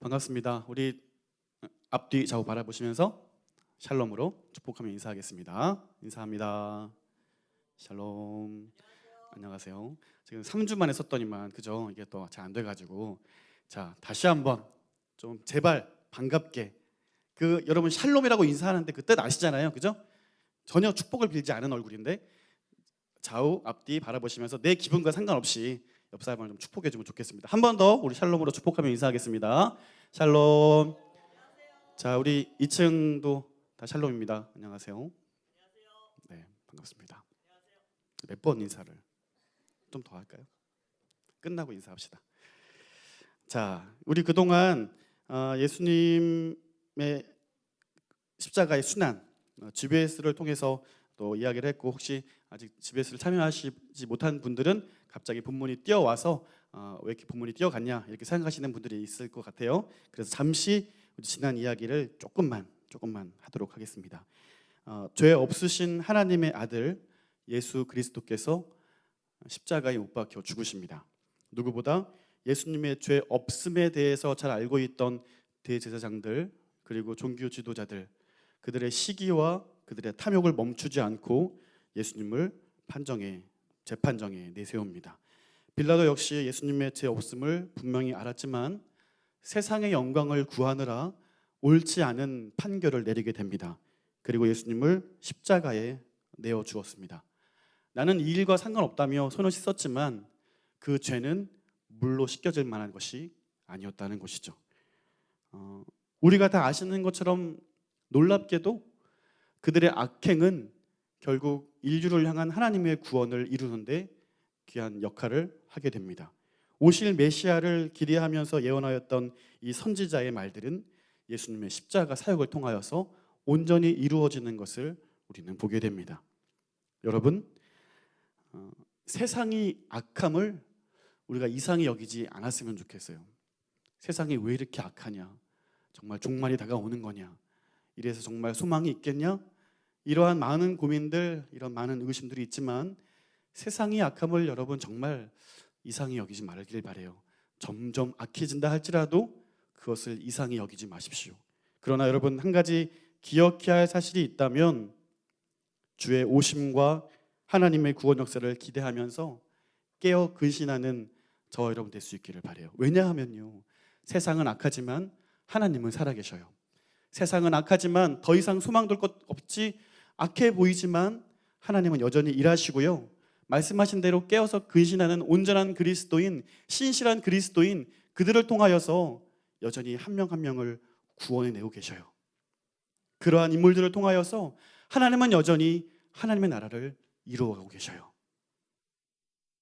반갑습니다. 우리 앞뒤 좌우 바라보시면서 샬롬으로 축복하며 인사하겠습니다. 인사합니다. 샬롬. 안녕하세요. 지금 3주 만에 썼더니만 그죠? 이게 또 잘 안 돼가지고 자 다시 한번 좀 제발 반갑게 여러분 샬롬이라고 인사하는데 그 뜻 아시잖아요, 그죠? 전혀 축복을 빌지 않은 얼굴인데 좌우 앞뒤 바라보시면서 내 기분과 상관없이 옆 사람을 좀 축복해 주면 좋겠습니다. 한 번 더 우리 샬롬으로 축복하며 인사하겠습니다. 샬롬. 자, 우리 2층도 다 샬롬입니다. 안녕하세요. 네, 반갑습니다. 몇 번 인사를 좀 더 할까요? 끝나고 인사합시다. 자, 우리 그동안 예수님의 십자가의 순환 GBS를 통해서 또 이야기를 했고, 혹시 아직 GBS를 참여하시지 못한 분들은 갑자기 본문이 뛰어와서 왜 이렇게 본문이 뛰어갔냐 이렇게 생각하시는 분들이 있을 것 같아요. 그래서 잠시 우리 지난 이야기를 조금만 하도록 하겠습니다. 죄 없으신 하나님의 아들 예수 그리스도께서 십자가에 못 박혀 죽으십니다. 누구보다 예수님의 죄 없음에 대해서 잘 알고 있던 대제사장들 그리고 종교 지도자들, 그들의 시기와 그들의 탐욕을 멈추지 않고 예수님을 재판정에 내세웁니다. 빌라도 역시 예수님의 죄 없음을 분명히 알았지만 세상의 영광을 구하느라 옳지 않은 판결을 내리게 됩니다. 그리고 예수님을 십자가에 내어 주었습니다. 나는 이 일과 상관없다며 손을 씻었지만 그 죄는 물로 씻겨질 만한 것이 아니었다는 것이죠. 우리가 다 아시는 것처럼 놀랍게도 그들의 악행은 결국 인류를 향한 하나님의 구원을 이루는데 귀한 역할을 하게 됩니다. 오실 메시아를 기대하면서 예언하였던 이 선지자의 말들은 예수님의 십자가 사역을 통하여서 온전히 이루어지는 것을 우리는 보게 됩니다. 여러분, 세상이 악함을 우리가 이상히 여기지 않았으면 좋겠어요. 세상이 왜 이렇게 악하냐? 정말 종말이 다가오는 거냐? 이래서 정말 소망이 있겠냐? 이러한 많은 고민들, 이런 많은 의심들이 있지만 세상이 악함을 여러분 정말 이상히 여기지 말길 바라요. 점점 악해진다 할지라도 그것을 이상히 여기지 마십시오. 그러나 여러분 한 가지 기억해야 할 사실이 있다면 주의 오심과 하나님의 구원 역사를 기대하면서 깨어 근신하는 저와 여러분 될 수 있기를 바라요. 왜냐하면요, 세상은 악하지만 하나님은 살아계셔요. 세상은 악하지만 더 이상 소망될 것 없지 악해 보이지만 하나님은 여전히 일하시고요, 말씀하신 대로 깨어서 근신하는 온전한 그리스도인, 신실한 그리스도인 그들을 통하여서 여전히 한 명 한 명을 구원해내고 계셔요. 그러한 인물들을 통하여서 하나님은 여전히 하나님의 나라를 이루어가고 계셔요.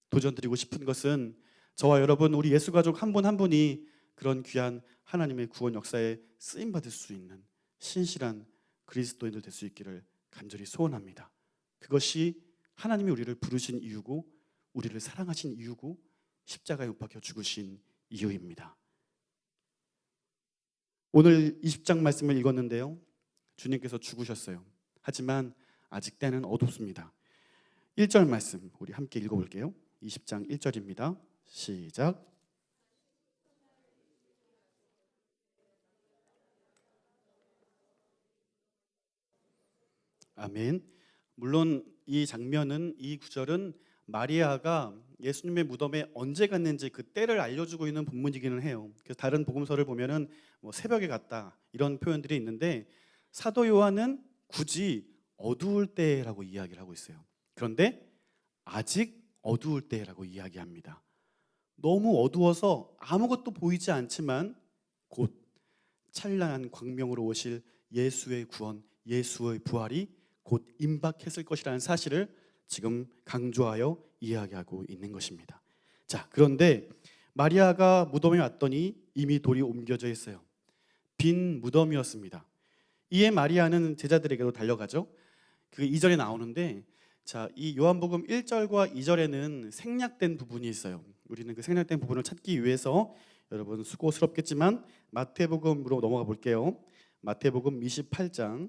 도전드리고 싶은 것은 저와 여러분, 우리 예수 가족 한 분 한 분이 그런 귀한 하나님의 구원 역사에 쓰임받을 수 있는 신실한 그리스도인들 될 수 있기를 간절히 소원합니다. 그것이 하나님이 우리를 부르신 이유고 우리를 사랑하신 이유고 십자가에 못 박혀 죽으신 이유입니다. 오늘 20장 말씀을 읽었는데요, 주님께서 죽으셨어요. 하지만 아직 때는 어둡습니다. 1절 말씀 우리 함께 읽어볼게요. 20장 1절입니다. 시작. 아멘. 물론 이 장면은, 이 구절은 마리아가 예수님의 무덤에 언제 갔는지 그 때를 알려주고 있는 본문이기는 해요. 그래서 다른 복음서를 보면은 새벽에 갔다 이런 표현들이 있는데 사도 요한은 굳이 어두울 때라고 이야기를 하고 있어요. 그런데 아직 어두울 때라고 이야기합니다. 너무 어두워서 아무것도 보이지 않지만 곧 찬란한 광명으로 오실 예수의 구원, 예수의 부활이 곧 임박했을 것이라는 사실을 지금 강조하여 이야기하고 있는 것입니다. 자, 그런데 마리아가 무덤에 왔더니 이미 돌이 옮겨져 있어요. 빈 무덤이었습니다. 이에 마리아는 제자들에게로 달려가죠. 그 2절에 나오는데, 자, 이 요한복음 1절과 2절에는 생략된 부분이 있어요. 우리는 그 생략된 부분을 찾기 위해서 여러분 수고스럽겠지만 마태복음으로 넘어가 볼게요. 마태복음 28장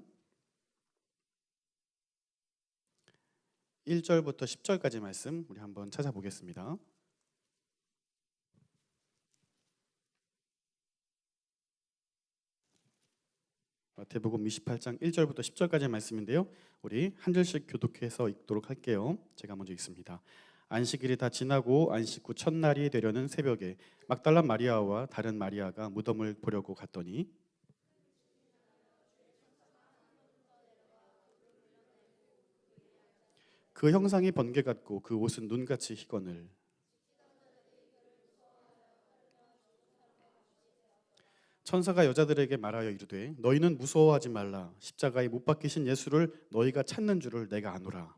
1절부터 10절까지 말씀 우리 한번 찾아보겠습니다. 마태복음 28장 1절부터 10절까지의 말씀인데요. 우리 한 절씩 교독해서 읽도록 할게요. 제가 먼저 읽습니다. 안식일이 다 지나고 안식 후 첫날이 되려는 새벽에 막달라 마리아와 다른 마리아가 무덤을 보려고 갔더니 그 형상이 번개 같고 그 옷은 눈같이 희거늘. 천사가 여자들에게 말하여 이르되 너희는 무서워하지 말라. 십자가에 못 박히신 예수를 너희가 찾는 줄을 내가 아노라.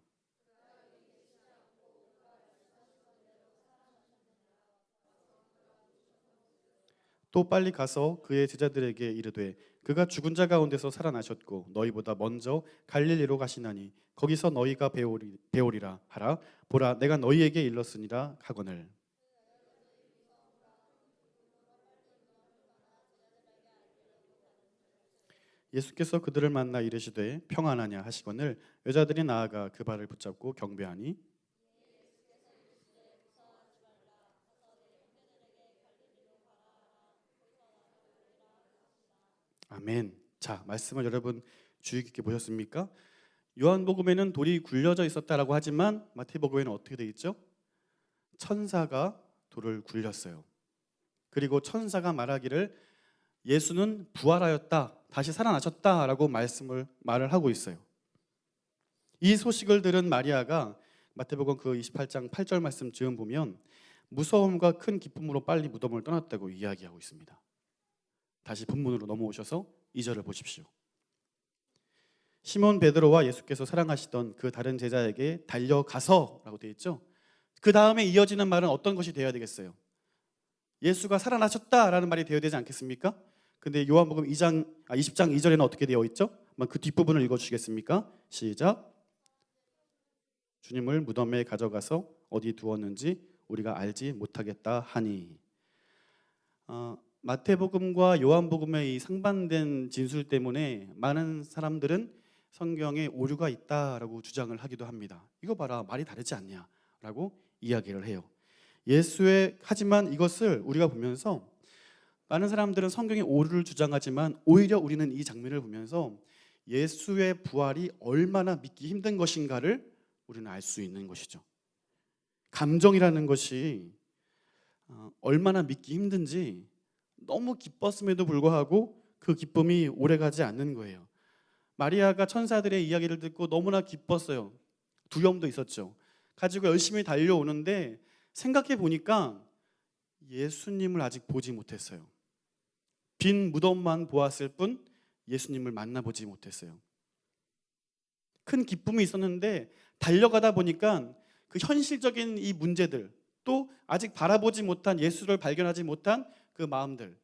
또 빨리 가서 그의 제자들에게 이르되 그가 죽은 자 가운데서 살아나셨고 너희보다 먼저 갈릴리로 가시나니 거기서 너희가 배우리라 하라. 보라 내가 너희에게 일렀으니라 하거늘. 예수께서 그들을 만나 이르시되 평안하냐 하시거늘 여자들이 나아가 그 발을 붙잡고 경배하니 아멘. 자, 말씀을 여러분 주의 깊게 보셨습니까? 요한복음에는 돌이 굴려져 있었다라고 하지만 마태복음에는 어떻게 돼 있죠? 천사가 돌을 굴렸어요. 그리고 천사가 말하기를 예수는 부활하였다, 다시 살아나셨다라고 말을 하고 있어요. 이 소식을 들은 마리아가 마태복음 그 28장 8절 말씀 즈음 보면 무서움과 큰 기쁨으로 빨리 무덤을 떠났다고 이야기하고 있습니다. 다시 본문으로 넘어오셔서 2절을 보십시오. 시몬 베드로와 예수께서 사랑하시던 그 다른 제자에게 달려가서라고 되어 있죠. 그 다음에 이어지는 말은 어떤 것이 되어야 되겠어요? 예수가 살아나셨다라는 말이 되어야 되지 않겠습니까? 근데 요한복음 20장 2절에는 어떻게 되어 있죠? 한번 그 뒷부분을 읽어주시겠습니까? 시작. 주님을 무덤에 가져가서 어디 두었는지 우리가 알지 못하겠다 하니. 마태복음과 요한복음의 이 상반된 진술 때문에 많은 사람들은 성경에 오류가 있다라고 주장을 하기도 합니다. 이거 봐라, 말이 다르지 않냐라고 이야기를 해요. 하지만 이것을 우리가 보면서 많은 사람들은 성경에 오류를 주장하지만 오히려 우리는 이 장면을 보면서 예수의 부활이 얼마나 믿기 힘든 것인가를 우리는 알 수 있는 것이죠. 감정이라는 것이 얼마나 믿기 힘든지 너무 기뻤음에도 불구하고 그 기쁨이 오래가지 않는 거예요. 마리아가 천사들의 이야기를 듣고 너무나 기뻤어요. 두려움도 있었죠. 가지고 열심히 달려오는데 생각해 보니까 예수님을 아직 보지 못했어요. 빈 무덤만 보았을 뿐 예수님을 만나보지 못했어요. 큰 기쁨이 있었는데 달려가다 보니까 그 현실적인 이 문제들, 또 아직 바라보지 못한 예수를 발견하지 못한 그 마음들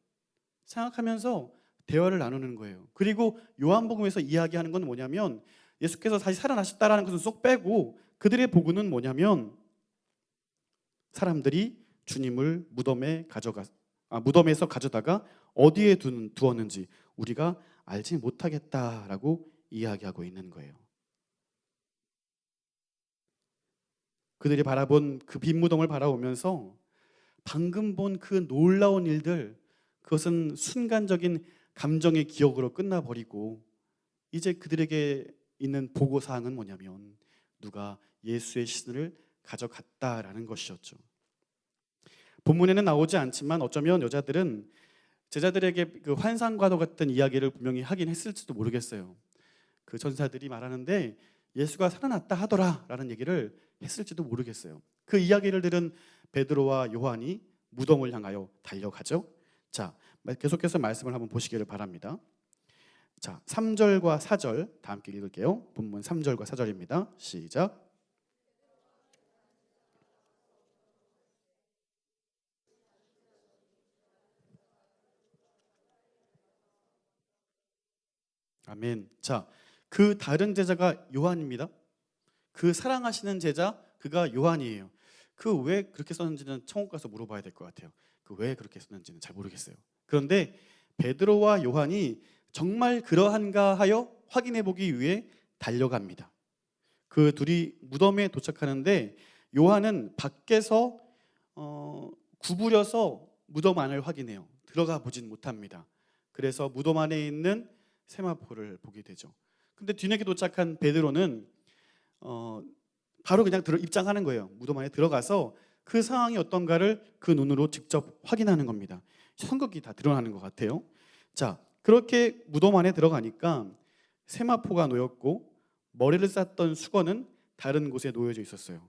생각하면서 대화를 나누는 거예요. 그리고 요한복음에서 이야기하는 건 뭐냐면 예수께서 다시 살아나셨다라는 것은 쏙 빼고 그들의 보고는 뭐냐면 사람들이 주님을 무덤에서 가져다가 어디에 두었는지 우리가 알지 못하겠다라고 이야기하고 있는 거예요. 그들이 바라본 그 빈 무덤을 바라보면서 방금 본 그 놀라운 일들, 그것은 순간적인 감정의 기억으로 끝나버리고 이제 그들에게 있는 보고사항은 뭐냐면 누가 예수의 신을 가져갔다라는 것이었죠. 본문에는 나오지 않지만 어쩌면 여자들은 제자들에게 그 환상과도 같은 이야기를 분명히 하긴 했을지도 모르겠어요. 그 천사들이 말하는데 예수가 살아났다 하더라라는 얘기를 했을지도 모르겠어요. 그 이야기를 들은 베드로와 요한이 무덤을 향하여 달려가죠. 자, 계속해서 말씀을 한번 보시기를 바랍니다. 자, 3절과 4절 다 함께 읽을게요. 본문 3절과 4절입니다. 시작. 아멘. 자, 그 다른 제자가 요한입니다. 그 사랑하시는 제자, 그가 요한이에요. 그 왜 그렇게 썼는지는 천국 가서 물어봐야 될 것 같아요. 그 왜 그렇게 썼는지는 잘 모르겠어요. 그런데 베드로와 요한이 정말 그러한가 하여 확인해 보기 위해 달려갑니다. 그 둘이 무덤에 도착하는데 요한은 밖에서 구부려서 무덤 안을 확인해요. 들어가 보진 못합니다. 그래서 무덤 안에 있는 세마포를 보게 되죠. 근데 뒤늦게 도착한 베드로는 바로 그냥 입장하는 거예요. 무덤 안에 들어가서 그 상황이 어떤가를 그 눈으로 직접 확인하는 겁니다. 성격이 다 드러나는 것 같아요. 자, 그렇게 무덤 안에 들어가니까 세마포가 놓였고 머리를 쌌던 수건은 다른 곳에 놓여져 있었어요.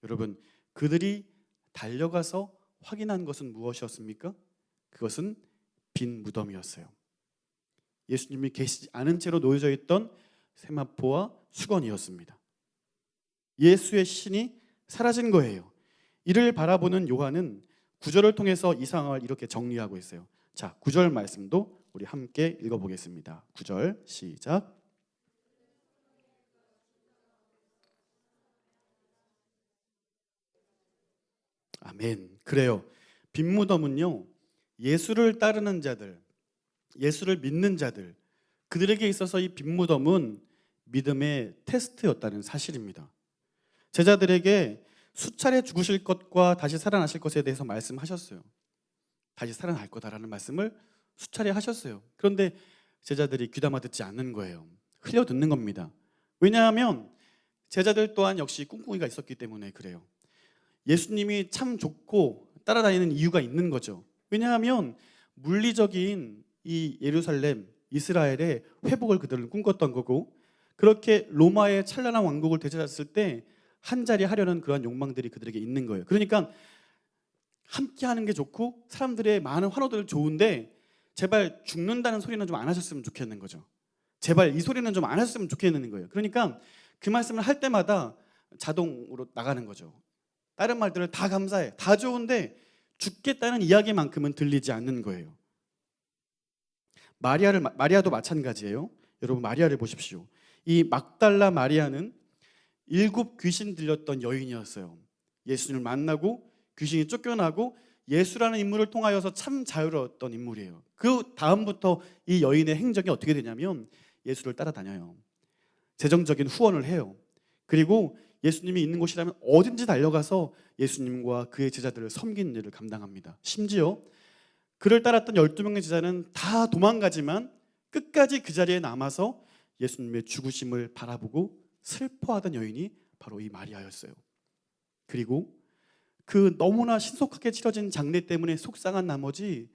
여러분, 그들이 달려가서 확인한 것은 무엇이었습니까? 그것은 빈 무덤이었어요. 예수님이 계시지 않은 채로 놓여져 있던 세마포와 수건이었습니다. 예수의 신이 사라진 거예요. 이를 바라보는 요한은 9절을 통해서 이 상황을 이렇게 정리하고 있어요. 자, 9절 말씀도 우리 함께 읽어보겠습니다. 9절 시작. 아멘. 그래요. 빈 무덤은요, 예수를 따르는 자들, 예수를 믿는 자들, 그들에게 있어서 이 빈 무덤은 믿음의 테스트였다는 사실입니다. 제자들에게 수차례 죽으실 것과 다시 살아나실 것에 대해서 말씀하셨어요. 다시 살아날 거다라는 말씀을 수차례 하셨어요. 그런데 제자들이 귀담아 듣지 않는 거예요. 흘려 듣는 겁니다. 왜냐하면 제자들 또한 역시 꿍꿍이가 있었기 때문에 그래요. 예수님이 참 좋고 따라다니는 이유가 있는 거죠. 왜냐하면 물리적인 이 예루살렘, 이스라엘의 회복을 그들은 꿈꿨던 거고, 그렇게 로마의 찬란한 왕국을 되찾았을 때 한 자리 하려는 그런 욕망들이 그들에게 있는 거예요. 그러니까 함께 하는 게 좋고 사람들의 많은 환호들 좋은데 제발 죽는다는 소리는 좀 안 하셨으면 좋겠는 거죠. 제발 이 소리는 좀 안 하셨으면 좋겠는 거예요. 그러니까 그 말씀을 할 때마다 자동으로 나가는 거죠. 다른 말들을 다 감사해, 다 좋은데 죽겠다는 이야기만큼은 들리지 않는 거예요. 마리아도 마찬가지예요. 여러분, 마리아를 보십시오. 이 막달라 마리아는 7 귀신 들렸던 여인이었어요. 예수님을 만나고 귀신이 쫓겨나고 예수라는 인물을 통하여서 참 자유로웠던 인물이에요. 그 다음부터 이 여인의 행적이 어떻게 되냐면 예수를 따라다녀요. 재정적인 후원을 해요. 그리고 예수님이 있는 곳이라면 어딘지 달려가서 예수님과 그의 제자들을 섬기는 일을 감당합니다. 심지어 그를 따랐던 12명의 제자는 다 도망가지만 끝까지 그 자리에 남아서 예수님의 죽으심을 바라보고 슬퍼하던 여인이 바로 이 마리아였어요. 그리고 그 너무나 신속하게 치러진 장례 때문에 속상한 나머지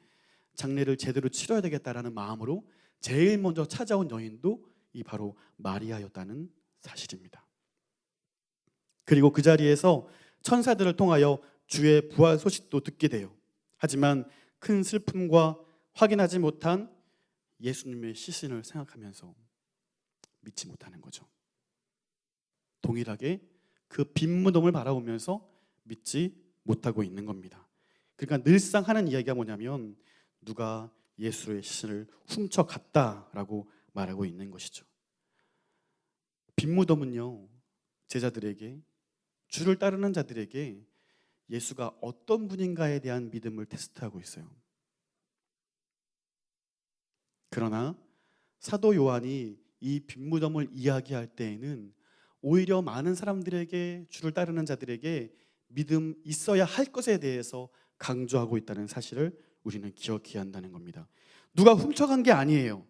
장례를 제대로 치러야 되겠다라는 마음으로 제일 먼저 찾아온 여인도 이 바로 마리아였다는 사실입니다. 그리고 그 자리에서 천사들을 통하여 주의 부활 소식도 듣게 돼요. 하지만 큰 슬픔과 확인하지 못한 예수님의 시신을 생각하면서 믿지 못하는 거죠. 동일하게 그 빈 무덤을 바라보면서 믿지 못하고 있는 겁니다. 그러니까 늘상 하는 이야기가 뭐냐면 누가 예수의 시신을 훔쳐갔다라고 말하고 있는 것이죠. 빈 무덤은요, 제자들에게, 주를 따르는 자들에게 예수가 어떤 분인가에 대한 믿음을 테스트하고 있어요. 그러나 사도 요한이 이 빈 무덤을 이야기할 때에는 오히려 많은 사람들에게, 주를 따르는 자들에게 믿음 있어야 할 것에 대해서 강조하고 있다는 사실을 우리는 기억해야 한다는 겁니다. 누가 훔쳐간 게 아니에요.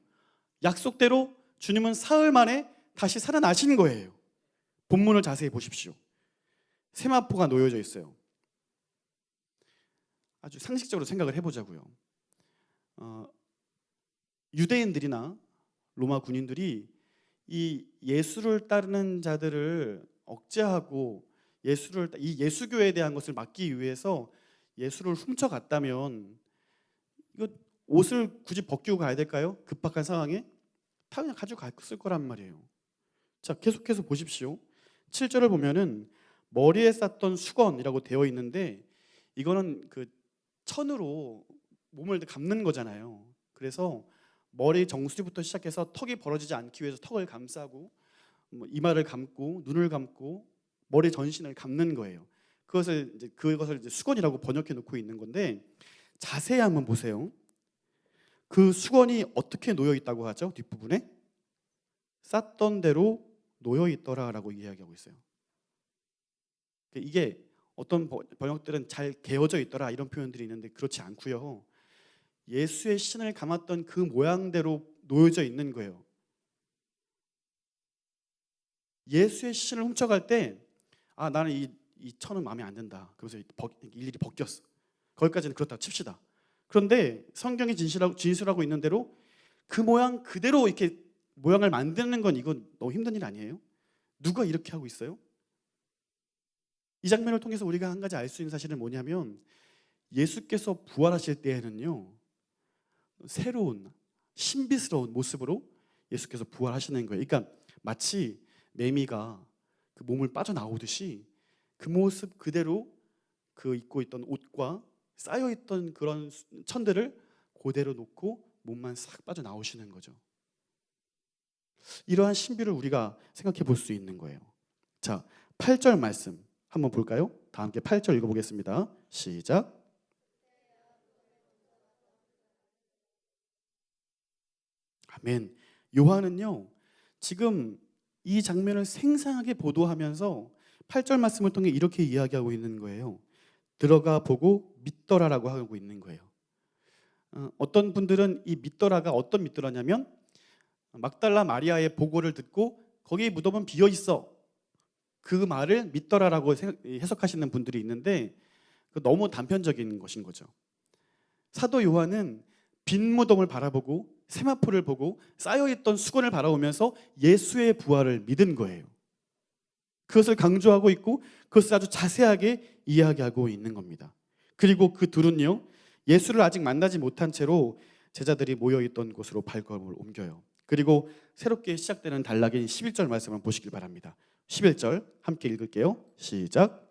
약속대로 주님은 사흘 만에 다시 살아나신 거예요. 본문을 자세히 보십시오. 세마포가 놓여져 있어요. 아주 상식적으로 생각을 해보자고요. 유대인들이나 로마 군인들이 이 예수를 따르는 자들을 억제하고 이 예수교에 대한 것을 막기 위해서 예수를 훔쳐갔다면 이거 옷을 굳이 벗기고 가야 될까요? 급박한 상황에 다 그냥 가지고 갔을 거란 말이에요. 자, 계속해서 보십시오. 7절을 보면은 머리에 쌌던 수건이라고 되어 있는데 이거는 그 천으로 몸을 감는 거잖아요. 그래서 머리 정수리부터 시작해서 턱이 벌어지지 않기 위해서 턱을 감싸고 이마를 감고 눈을 감고 머리 전신을 감는 거예요. 그것을 이제 수건이라고 번역해 놓고 있는 건데 자세히 한번 보세요. 그 수건이 어떻게 놓여 있다고 하죠? 뒷부분에 쌌던 대로 놓여 있더라라고 이야기하고 있어요. 이게 어떤 번역들은 잘 개어져 있더라 이런 표현들이 있는데 그렇지 않고요. 예수의 신을 감았던 그 모양대로 놓여져 있는 거예요. 예수의 시신을 훔쳐갈 때 나는 이 천은 마음에 안 든다. 그래서 일일이 벗겼어. 거기까지는 그렇다 칩시다. 그런데 성경이 진술하고 있는 대로 그 모양 그대로 이렇게 모양을 만드는 건 이건 너무 힘든 일 아니에요? 누가 이렇게 하고 있어요? 이 장면을 통해서 우리가 한 가지 알 수 있는 사실은 뭐냐면 예수께서 부활하실 때에는요, 새로운 신비스러운 모습으로 예수께서 부활하시는 거예요. 그러니까 마치 매미가 그 몸을 빠져나오듯이 그 모습 그대로 그 입고 있던 옷과 쌓여있던 그런 천들을 그대로 놓고 몸만 싹 빠져나오시는 거죠. 이러한 신비를 우리가 생각해 볼 수 있는 거예요. 자, 8절 말씀 한번 볼까요? 다 함께 8절 읽어보겠습니다. 시작. 아멘. 요한은요, 지금 이 장면을 생생하게 보도하면서 8절 말씀을 통해 이렇게 이야기하고 있는 거예요. 들어가 보고 믿더라라고 하고 있는 거예요. 어떤 분들은 이 믿더라가 어떤 믿더라냐면 막달라 마리아의 보고를 듣고 거기 무덤은 비어 있어, 그 말을 믿더라라고 해석하시는 분들이 있는데 너무 단편적인 것인 거죠. 사도 요한은 빈 무덤을 바라보고 세마포를 보고 쌓여있던 수건을 바라보면서 예수의 부활을 믿은 거예요. 그것을 강조하고 있고 그것을 아주 자세하게 이야기하고 있는 겁니다. 그리고 그 둘은요, 예수를 아직 만나지 못한 채로 제자들이 모여있던 곳으로 발걸음을 옮겨요. 그리고 새롭게 시작되는 단락인 11절 말씀을 보시길 바랍니다. 11절 함께 읽을게요. 시작.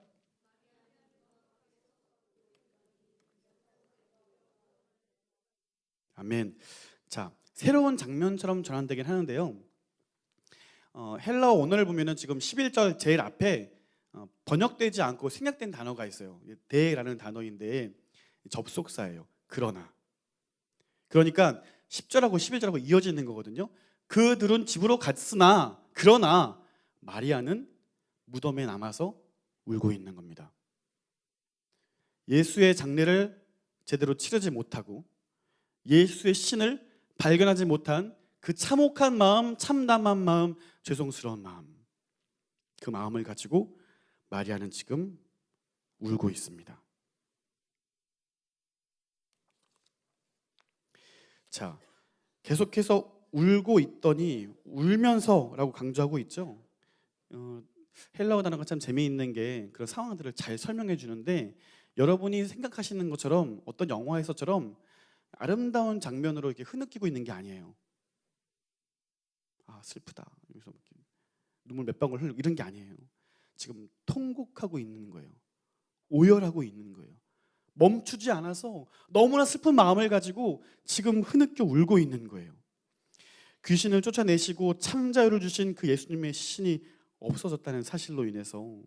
아멘. 자, 새로운 장면처럼 전환되긴 하는데요, 헬라어 원어를 보면은 지금 11절 제일 앞에 번역되지 않고 생략된 단어가 있어요. 대라는 단어인데 접속사예요. 그러니까 10절하고 11절하고 이어지는 거거든요. 그들은 집으로 갔으나 그러나 마리아는 무덤에 남아서 울고 있는 겁니다. 예수의 장례를 제대로 치르지 못하고 예수의 신을 발견하지 못한 그 참혹한 마음, 참담한 마음, 죄송스러운 마음, 그 마음을 가지고 마리아는 지금 울고 있습니다. 자, 계속해서 울고 있더니 울면서라고 강조하고 있죠. 헬라어 단어가 참 재미있는 게 그런 상황들을 잘 설명해 주는데 여러분이 생각하시는 것처럼 어떤 영화에서처럼 아름다운 장면으로 이렇게 흐느끼고 있는 게 아니에요. 슬프다, 여기서 눈물 몇 방울 흘리고 이런 게 아니에요. 지금 통곡하고 있는 거예요. 오열하고 있는 거예요. 멈추지 않아서 너무나 슬픈 마음을 가지고 지금 흐느껴 울고 있는 거예요. 귀신을 쫓아내시고 참자유를 주신 그 예수님의 신이 없어졌다는 사실로 인해서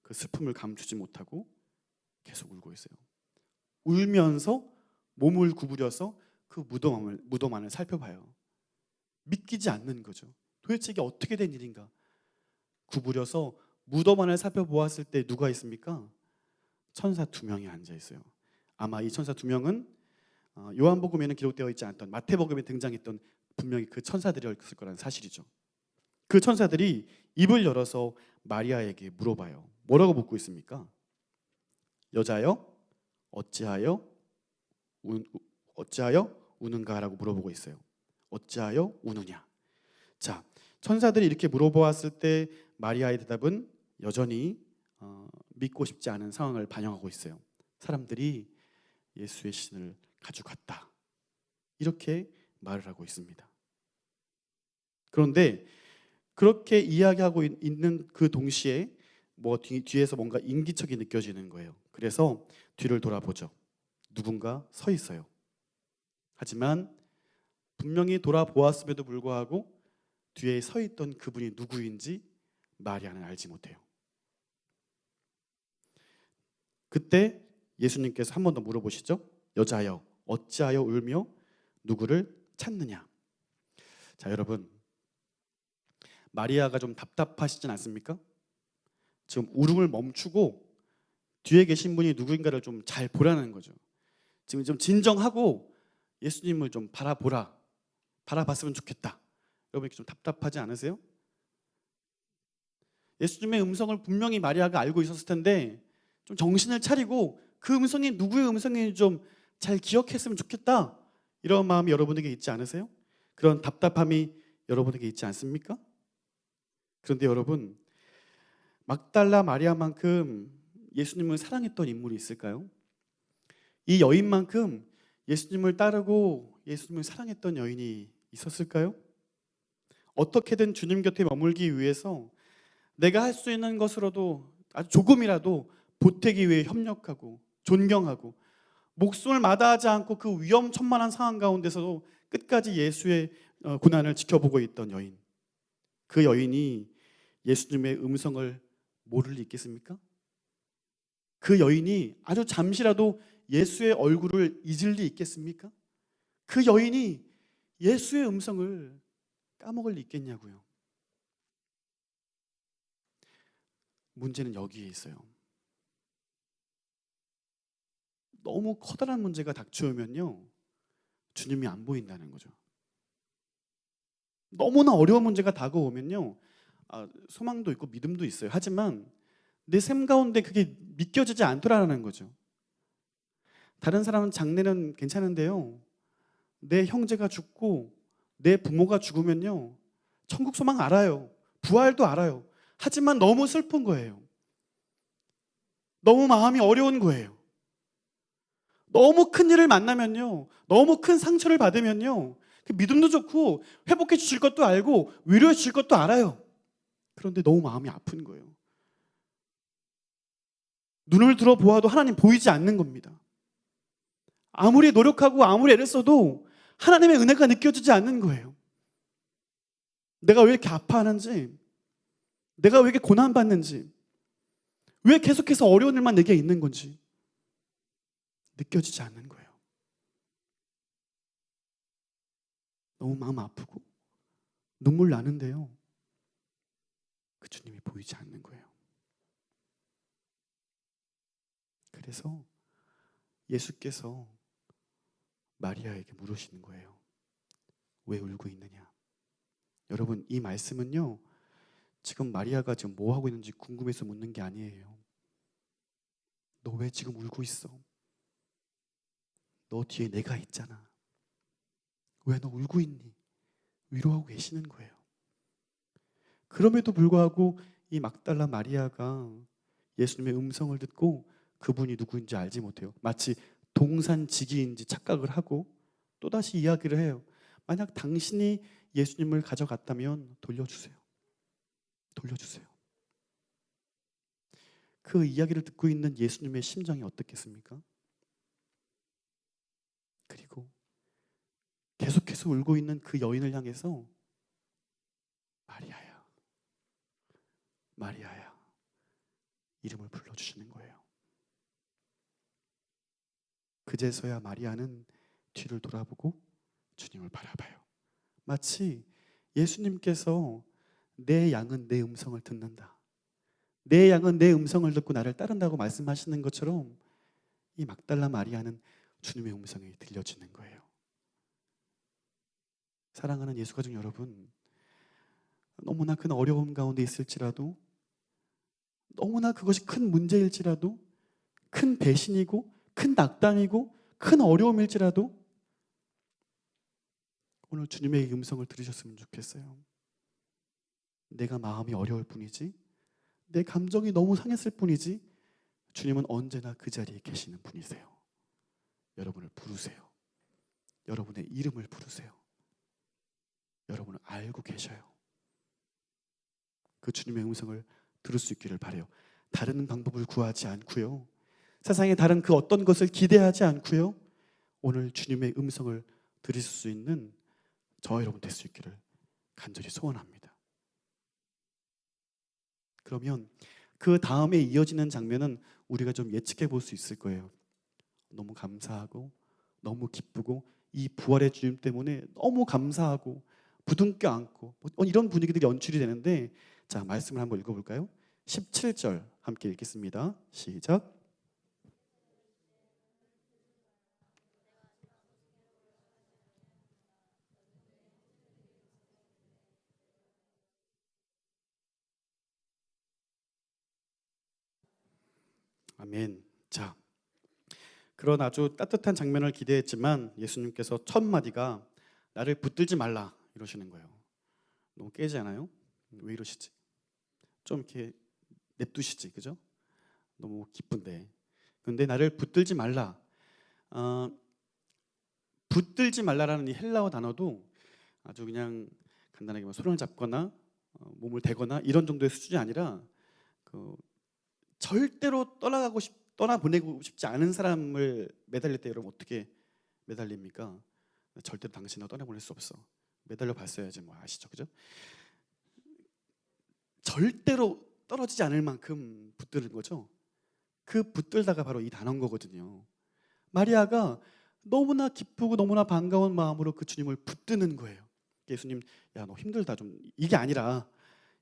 그 슬픔을 감추지 못하고 계속 울고 있어요. 울면서 몸을 구부려서 그 무덤 안을 살펴봐요. 믿기지 않는 거죠. 도대체 이게 어떻게 된 일인가? 구부려서 무덤 안을 살펴보았을 때 누가 있습니까? 천사 2명이 앉아 있어요. 아마 이 천사 2명은 요한복음에는 기록되어 있지 않던 마태복음에 등장했던 분명히 그 천사들이었을 거라는 사실이죠. 그 천사들이 입을 열어서 마리아에게 물어봐요. 뭐라고 묻고 있습니까? 여자여, 어찌하여 우는가라고 물어보고 있어요. 어찌하여 우느냐? 자, 천사들이 이렇게 물어보았을 때 마리아의 대답은 여전히 믿고 싶지 않은 상황을 반영하고 있어요. 사람들이 예수의 신을 가져갔다, 이렇게 말을 하고 있습니다. 그런데 그렇게 이야기하고 있는 그 동시에 뒤에서 뭔가 인기척이 느껴지는 거예요. 그래서 뒤를 돌아보죠. 누군가 서 있어요. 하지만 분명히 돌아보았음에도 불구하고 뒤에 서 있던 그분이 누구인지 마리아는 알지 못해요. 그때 예수님께서 한 번 더 물어보시죠. 여자여, 어찌하여 울며 누구를 찾느냐? 자, 여러분, 마리아가 좀 답답하시진 않습니까? 지금 울음을 멈추고 뒤에 계신 분이 누구인가를 좀 잘 보라는 거죠. 지금 좀 진정하고 예수님을 좀 바라보라, 바라봤으면 좋겠다. 여러분 이렇게 좀 답답하지 않으세요? 예수님의 음성을 분명히 마리아가 알고 있었을 텐데 좀 정신을 차리고 그 음성이 누구의 음성인지 좀 잘 기억했으면 좋겠다. 이런 마음이 여러분에게 있지 않으세요? 그런 답답함이 여러분에게 있지 않습니까? 그런데 여러분, 막달라 마리아만큼 예수님을 사랑했던 인물이 있을까요? 이 여인만큼 예수님을 따르고 예수님을 사랑했던 여인이 있었을까요? 어떻게든 주님 곁에 머물기 위해서 내가 할 수 있는 것으로도 아주 조금이라도 보태기 위해 협력하고 존경하고 목숨을 마다하지 않고 그 위험천만한 상황 가운데서도 끝까지 예수의 고난을 지켜보고 있던 여인. 그 여인이 예수님의 음성을 모를 리 있겠습니까? 그 여인이 아주 잠시라도 예수의 얼굴을 잊을 리 있겠습니까? 그 여인이 예수의 음성을 까먹을 리 있겠냐고요. 문제는 여기에 있어요. 너무 커다란 문제가 닥쳐오면요, 주님이 안 보인다는 거죠. 너무나 어려운 문제가 다가오면요, 소망도 있고 믿음도 있어요. 하지만 내 삶 가운데 그게 믿겨지지 않더라는 거죠. 다른 사람은 장래는 괜찮은데요, 내 형제가 죽고 내 부모가 죽으면요, 천국 소망 알아요. 부활도 알아요. 하지만 너무 슬픈 거예요. 너무 마음이 어려운 거예요. 너무 큰 일을 만나면요, 너무 큰 상처를 받으면요, 믿음도 좋고 회복해 주실 것도 알고 위로해 주실 것도 알아요. 그런데 너무 마음이 아픈 거예요. 눈을 들어 보아도 하나님 보이지 않는 겁니다. 아무리 노력하고 아무리 애를 써도 하나님의 은혜가 느껴지지 않는 거예요. 내가 왜 이렇게 아파하는지, 내가 왜 이렇게 고난받는지, 왜 계속해서 어려운 일만 내게 있는 건지 느껴지지 않는 거예요. 너무 마음 아프고 눈물 나는데요, 그 주님이 보이지 않는 거예요. 그래서 예수께서 마리아에게 물으시는 거예요. 왜 울고 있느냐? 여러분, 이 말씀은요, 지금 마리아가 지금 뭐 하고 있는지 궁금해서 묻는 게 아니에요. 너 왜 지금 울고 있어? 너 뒤에 내가 있잖아. 왜 너 울고 있니? 위로하고 계시는 거예요. 그럼에도 불구하고 이 막달라 마리아가 예수님의 음성을 듣고 그분이 누구인지 알지 못해요. 마치 동산지기인지 착각을 하고 또다시 이야기를 해요. 만약 당신이 예수님을 가져갔다면 돌려주세요. 돌려주세요. 그 이야기를 듣고 있는 예수님의 심정이 어떻겠습니까? 그리고 계속해서 울고 있는 그 여인을 향해서 마리아야, 마리아야 이름을 불러주시는 거예요. 그제서야 마리아는 뒤를 돌아보고 주님을 바라봐요. 마치 예수님께서 내 양은 내 음성을 듣는다, 내 양은 내 음성을 듣고 나를 따른다고 말씀하시는 것처럼 이 막달라 마리아는 주님의 음성이 들려지는 거예요. 사랑하는 예수 가족 여러분, 너무나 큰 어려움 가운데 있을지라도, 너무나 그것이 큰 문제일지라도, 큰 배신이고 큰 낙담이고 큰 어려움일지라도 오늘 주님의 음성을 들으셨으면 좋겠어요. 내가 마음이 어려울 뿐이지, 내 감정이 너무 상했을 뿐이지, 주님은 언제나 그 자리에 계시는 분이세요. 여러분을 부르세요. 여러분의 이름을 부르세요. 여러분을 알고 계셔요. 그 주님의 음성을 들을 수 있기를 바라요. 다른 방법을 구하지 않고요, 세상의 다른 그 어떤 것을 기대하지 않고요, 오늘 주님의 음성을 들으실 수 있는 저와 여러분 될 수 있기를 간절히 소원합니다. 그러면 그 다음에 이어지는 장면은 우리가 좀 예측해 볼 수 있을 거예요. 너무 감사하고 너무 기쁘고 이 부활의 주님 때문에 너무 감사하고 부둥켜 안고 이런 분위기들이 연출이 되는데, 자, 말씀을 한번 읽어볼까요? 17절 함께 읽겠습니다. 시작. 아멘. 자, 그런 아주 따뜻한 장면을 기대했지만 예수님께서 첫 마디가 나를 붙들지 말라 이러시는 거예요. 너무 깨지 않아요? 왜 이러시지? 좀 이렇게 냅두시지, 그죠? 너무 기쁜데. 근데 나를 붙들지 말라. 붙들지 말라라는 이 헬라어 단어도 아주 그냥 간단하게 손을 잡거나 몸을 대거나 이런 정도의 수준이 아니라 절대로 떠나보내고 싶지 않은 사람을 매달릴 때 여러분 어떻게 매달립니까? 절대로 당신을 떠나보낼 수 없어. 매달려 봤어야지 뭐 아시죠, 그죠? 절대로 떨어지지 않을 만큼 붙드는 거죠. 그 붙들다가 바로 이 단어인 거거든요. 마리아가 너무나 기쁘고 너무나 반가운 마음으로 그 주님을 붙드는 거예요. 예수님, 야, 너 힘들다 좀, 이게 아니라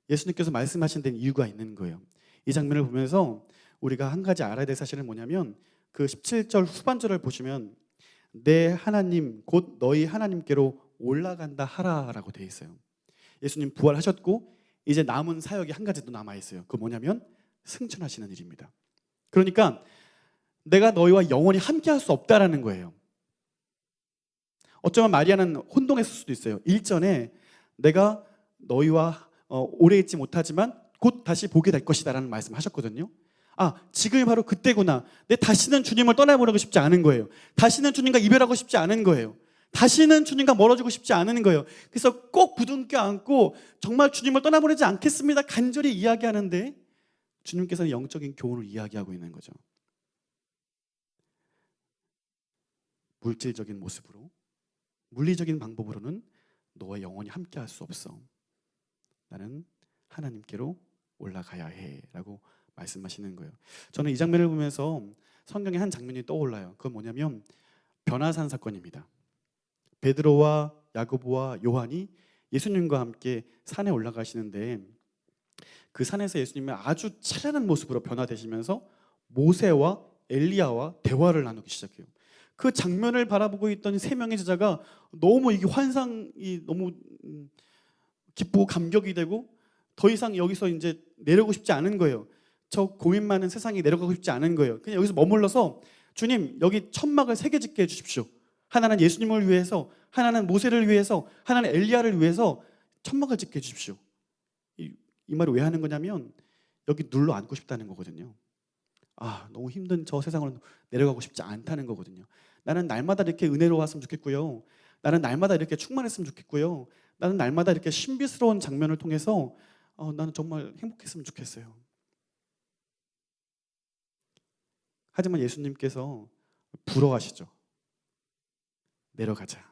예수님께서 말씀하신 데는 이유가 있는 거예요. 이 장면을 보면서 우리가 한 가지 알아야 될 사실은 뭐냐면 그 17절 후반절을 보시면 내 하나님 곧 너희 하나님께로 올라간다 하라라고 되어 있어요. 예수님 부활하셨고 이제 남은 사역이 한 가지 더 남아 있어요. 그 뭐냐면 승천하시는 일입니다. 그러니까 내가 너희와 영원히 함께할 수 없다라는 거예요. 어쩌면 마리아는 혼동했을 수도 있어요. 일전에 내가 너희와 오래 있지 못하지만 곧 다시 보게 될 것이다 라는 말씀하셨거든요. 아, 지금이 바로 그때구나. 내 다시는 주님을 떠나보내고 싶지 않은 거예요. 다시는 주님과 이별하고 싶지 않은 거예요. 다시는 주님과 멀어지고 싶지 않은 거예요. 그래서 꼭 부둥켜 안고 정말 주님을 떠나보내지 않겠습니다 간절히 이야기하는데 주님께서는 영적인 교훈을 이야기하고 있는 거죠. 물질적인 모습으로, 물리적인 방법으로는 너와 영원히 함께할 수 없어. 나는 하나님께로 올라가야 해라고 말씀하시는 거예요. 저는 이 장면을 보면서 성경의 한 장면이 떠올라요. 그건 뭐냐면 변화산 사건입니다. 베드로와 야고보와 요한이 예수님과 함께 산에 올라가시는데 그 산에서 예수님이 아주 찬란한 모습으로 변화되시면서 모세와 엘리야와 대화를 나누기 시작해요. 그 장면을 바라보고 있던 세 명의 제자가 너무 이게 환상이 너무 기쁘고 감격이 되고 더 이상 여기서 이제 내려오고 싶지 않은 거예요. 저 고민 많은 세상에 내려가고 싶지 않은 거예요. 그냥 여기서 머물러서 주님 여기 천막을 3개 짓게 해주십시오. 하나는 예수님을 위해서, 하나는 모세를 위해서, 하나는 엘리야를 위해서 천막을 짓게 해주십시오. 이 말을 왜 하는 거냐면 여기 눌러 앉고 싶다는 거거든요. 아, 너무 힘든 저 세상으로 내려가고 싶지 않다는 거거든요. 나는 날마다 이렇게 은혜로웠으면 좋겠고요. 나는 날마다 이렇게 충만했으면 좋겠고요. 나는 날마다 이렇게 신비스러운 장면을 통해서 나는 정말 행복했으면 좋겠어요. 하지만 예수님께서 부러워하시죠. 내려가자.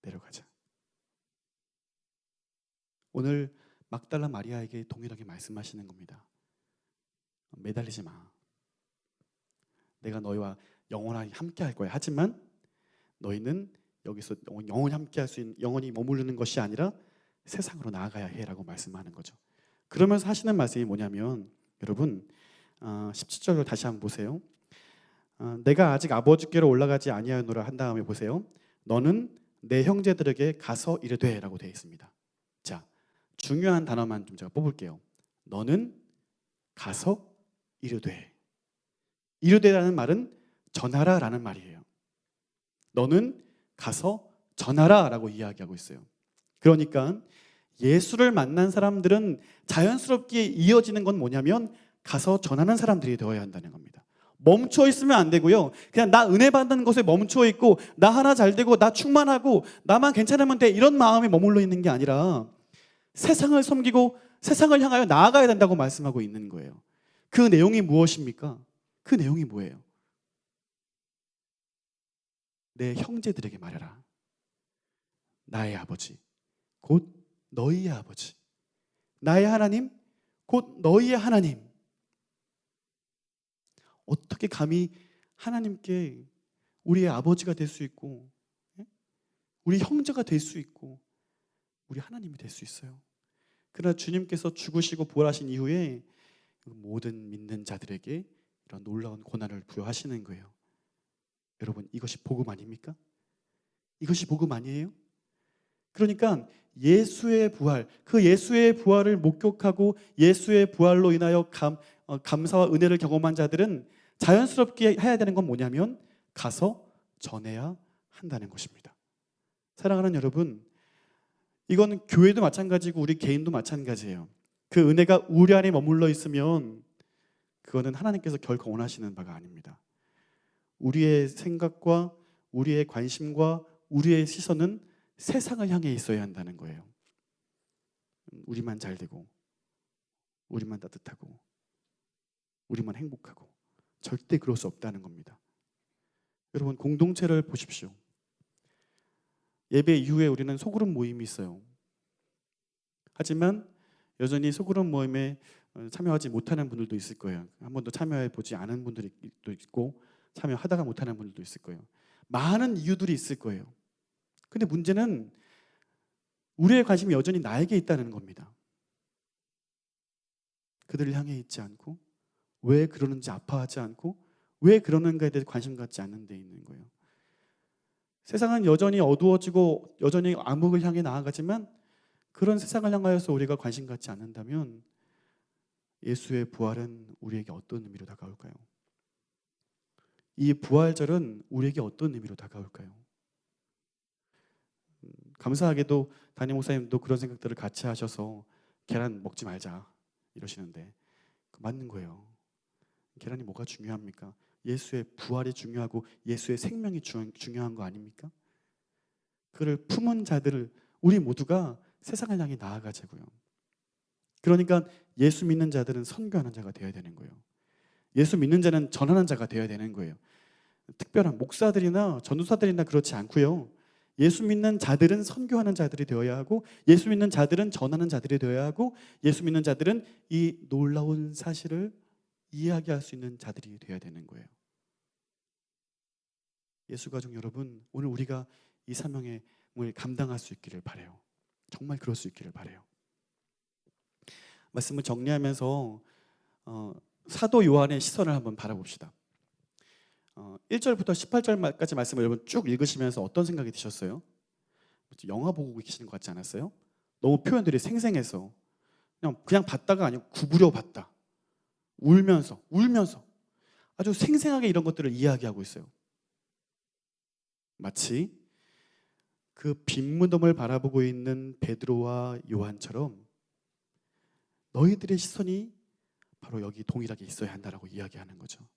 내려가자. 오늘 막달라 마리아에게 동일하게 말씀하시는 겁니다. 매달리지 마. 내가 너희와 영원히 함께 할 거야. 하지만 너희는 여기서 영원히 함께 할 수 있는, 영원히 머무르는 것이 아니라 세상으로 나아가야 해라고 말씀하는 거죠. 그러면서 하시는 말씀이 뭐냐면 여러분 17절을 다시 한번 보세요. 내가 아직 아버지께로 올라가지 아니하노라 한 다음에 보세요. 너는 내 형제들에게 가서 이르되 라고 되어 있습니다. 자, 중요한 단어만 좀 제가 뽑을게요. 너는 가서 이르되. 이르되라는 말은 전하라 라는 말이에요. 너는 가서 전하라 라고 이야기하고 있어요. 그러니까 예수를 만난 사람들은 자연스럽게 이어지는 건 뭐냐면 가서 전하는 사람들이 되어야 한다는 겁니다. 멈춰 있으면 안 되고요. 그냥 나 은혜 받는 것에 멈춰 있고 나 하나 잘 되고 나 충만하고 나만 괜찮으면 돼 이런 마음에 머물러 있는 게 아니라 세상을 섬기고 세상을 향하여 나아가야 된다고 말씀하고 있는 거예요. 그 내용이 무엇입니까? 그 내용이 뭐예요? 내 형제들에게 말해라. 나의 아버지 곧 너희의 아버지, 나의 하나님 곧 너희의 하나님. 어떻게 감히 하나님께 우리의 아버지가 될 수 있고 우리 형제가 될 수 있고 우리 하나님이 될 수 있어요. 그러나 주님께서 죽으시고 부활하신 이후에 모든 믿는 자들에게 이런 놀라운 고난을 부여하시는 거예요. 여러분 이것이 복음 아닙니까? 이것이 복음 아니에요? 그러니까 예수의 부활, 그 예수의 부활을 목격하고 예수의 부활로 인하여 감사와 은혜를 경험한 자들은 자연스럽게 해야 되는 건 뭐냐면 가서 전해야 한다는 것입니다. 사랑하는 여러분, 이건 교회도 마찬가지고 우리 개인도 마찬가지예요. 그 은혜가 우리 안에 머물러 있으면 그거는 하나님께서 결코 원하시는 바가 아닙니다. 우리의 생각과 우리의 관심과 우리의 시선은 세상을 향해 있어야 한다는 거예요. 우리만 잘 되고, 우리만 따뜻하고, 우리만 행복하고, 절대 그럴 수 없다는 겁니다. 여러분, 공동체를 보십시오. 예배 이후에 우리는 소그룹 모임이 있어요. 하지만 여전히 소그룹 모임에 참여하지 못하는 분들도 있을 거예요. 한 번도 참여해 보지 않은 분들도 있고 참여하다가 못하는 분들도 있을 거예요. 많은 이유들이 있을 거예요. 근데 문제는 우리의 관심이 여전히 나에게 있다는 겁니다. 그들을 향해 있지 않고, 왜 그러는지 아파하지 않고, 왜 그러는가에 대해 관심 갖지 않는 데 있는 거예요. 세상은 여전히 어두워지고 여전히 암흑을 향해 나아가지만 그런 세상을 향하여서 우리가 관심 갖지 않는다면 예수의 부활은 우리에게 어떤 의미로 다가올까요? 이 부활절은 우리에게 어떤 의미로 다가올까요? 감사하게도 담임 목사님도 그런 생각들을 같이 하셔서 계란 먹지 말자 이러시는데 맞는 거예요. 계란이 뭐가 중요합니까? 예수의 부활이 중요하고 예수의 생명이 중요한 거 아닙니까? 그를 품은 자들을 우리 모두가 세상을 향해 나아가자고요. 그러니까 예수 믿는 자들은 선교하는 자가 되어야 되는 거예요. 예수 믿는 자는 전하는 자가 되어야 되는 거예요. 특별한 목사들이나 전도사들이나 그렇지 않고요. 예수 믿는 자들은 선교하는 자들이 되어야 하고, 예수 믿는 자들은 전하는 자들이 되어야 하고, 예수 믿는 자들은 이 놀라운 사실을 이야기할 수 있는 자들이 되어야 되는 거예요. 예수 가족 여러분, 오늘 우리가 이 사명을 감당할 수 있기를 바라요. 정말 그럴 수 있기를 바라요. 말씀을 정리하면서 사도 요한의 시선을 한번 바라봅시다. 1절부터 18절까지 말씀을 여러분 쭉 읽으시면서 어떤 생각이 드셨어요? 영화 보고 계시는 것 같지 않았어요? 너무 표현들이 생생해서 그냥 봤다가 아니고 구부려 봤다. 울면서 아주 생생하게 이런 것들을 이야기하고 있어요. 마치 그 빈 무덤을 바라보고 있는 베드로와 요한처럼 너희들의 시선이 바로 여기 동일하게 있어야 한다라고 이야기하는 거죠.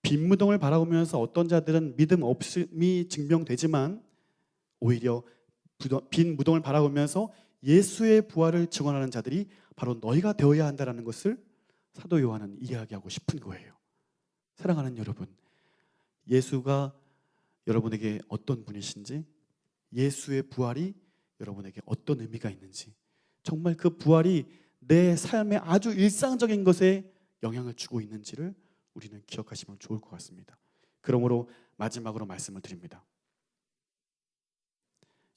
빈 무덤을 바라보면서 어떤 자들은 믿음 없음이 증명되지만 오히려 빈 무덤을 바라보면서 예수의 부활을 증언하는 자들이 바로 너희가 되어야 한다는 것을 사도 요한은 이야기하고 싶은 거예요. 사랑하는 여러분, 예수가 여러분에게 어떤 분이신지, 예수의 부활이 여러분에게 어떤 의미가 있는지, 정말 그 부활이 내 삶의 아주 일상적인 것에 영향을 주고 있는지를 우리는 기억하시면 좋을 것 같습니다. 그러므로 마지막으로 말씀을 드립니다.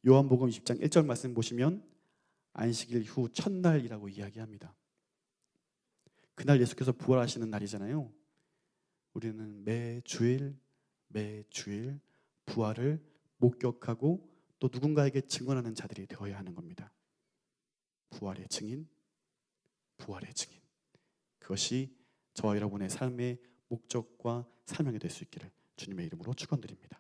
요한복음 20장 1절 말씀 보시면 안식일 후 첫날이라고 이야기합니다. 그날 예수께서 부활하시는 날이잖아요. 우리는 매주일 부활을 목격하고 또 누군가에게 증언하는 자들이 되어야 하는 겁니다. 부활의 증인. 그것이 저와 여러분의 삶의 목적과 사명이 될 수 있기를 주님의 이름으로 축원드립니다.